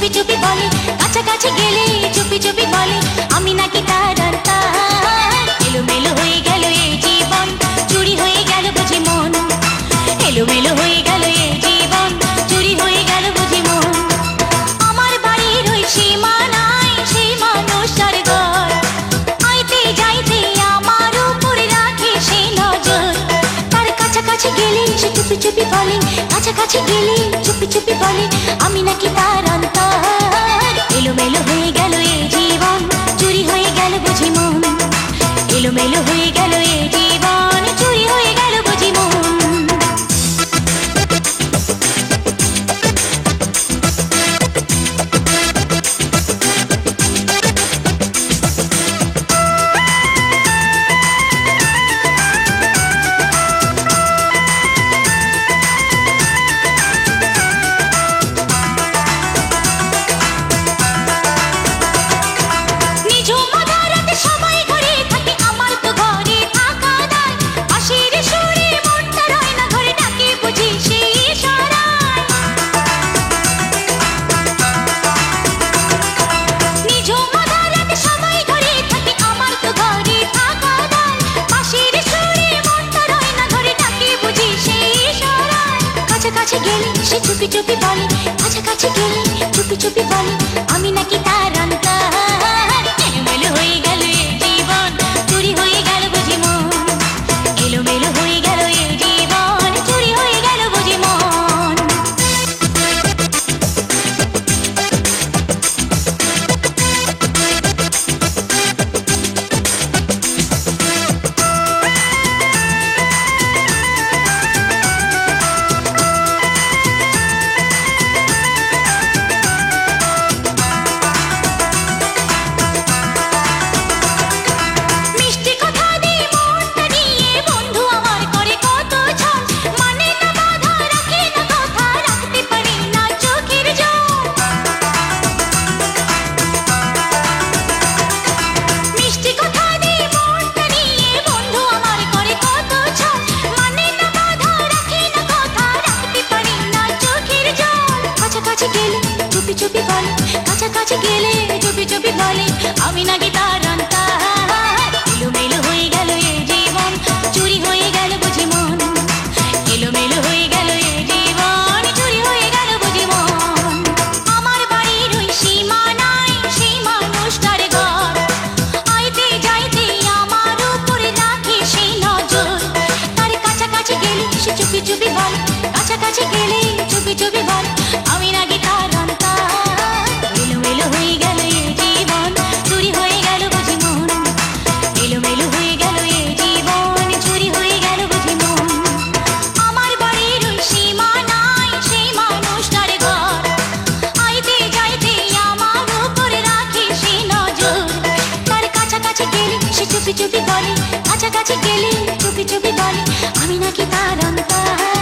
চুপি চুপি বলে, কাছাকাছি গেলে চুপি চুপি বলে আমি নাকি তার আন্তার। এলোমেলো হয়ে গেল এই জীবন, চুরি হয়ে গেল বুঝি মন। এলোমেলো হয়ে গেল এই জীবন, চুরি হয়ে গেল বুঝি মন। আমার বাড়ির ওই সীমানায় সেই মানুষটার ঘর, আইতে যাইতে আমার উপরে রাখে সেই নজর। তার কাছাকাছি গেলে সে চুপি চুপি বলে, কাছাকাছি গেলে চুপি চুপি বলে আমি নাকি তার অন্তর। এলোমেলো হয়ে গেল এই জীবন, চুরি হয়ে গেল বুঝি মন। এলোমেলো হয়ে গেল এই জীবন, চুরি হয়ে গেল বুঝি মন। কাছাকাছি গেলে সে চুপি চুপি বলে, কাছাকাছি গেলে চুপি চুপি বলে আমি নাকি তার অন্তর। এলোমেলো হয়ে গেল এই জীবন, চুরি হয়ে গেল বুঝি মন। এলোমেলো হয়ে গেল এই জীবন, চুরি হয়ে গেল বুঝি মন। চুপি চুপি বলে, কাছাকাছি গেলে চুপি চুপি বলে আমি নাকি তার অন্তর। এলোমেলো হয়ে গেল এই জীবন, চুরি হয়ে গেল বুঝি মন। এলোমেলো হয়ে গেল এই জীবন, চুরি হয়ে গেল বুঝি মন। আমার বাড়ির ওই সীমানায় সেই মানুষটার ঘর, আইতে যাইতে আমার উপরে রাখে সেই নজর। তার কাছাকাছি গেলে সে চুপি চুপি বলে, কাছাকাছি গেলে চুপি চুপি বলে আমি নাকি তার অন্তর। এলোমেলো হয়ে গেল এই জীবন, চুরি হয়ে গেল বুঝি মন। এলোমেলো হয়ে গেল এই জীবন, চুরি হয়ে গেল বুঝি মন। আমার বাড়ির ওই সীমানায় সেই মানুষটার ঘর, আইতে যাইতে আমার উপরে রাখে সেই নজর। তার কাছাকাছি গেলে সে চুপি চুপি বলে, কাছাকাছি গেলে চুপি চুপি বলে আমি নাকি তার অন্তর।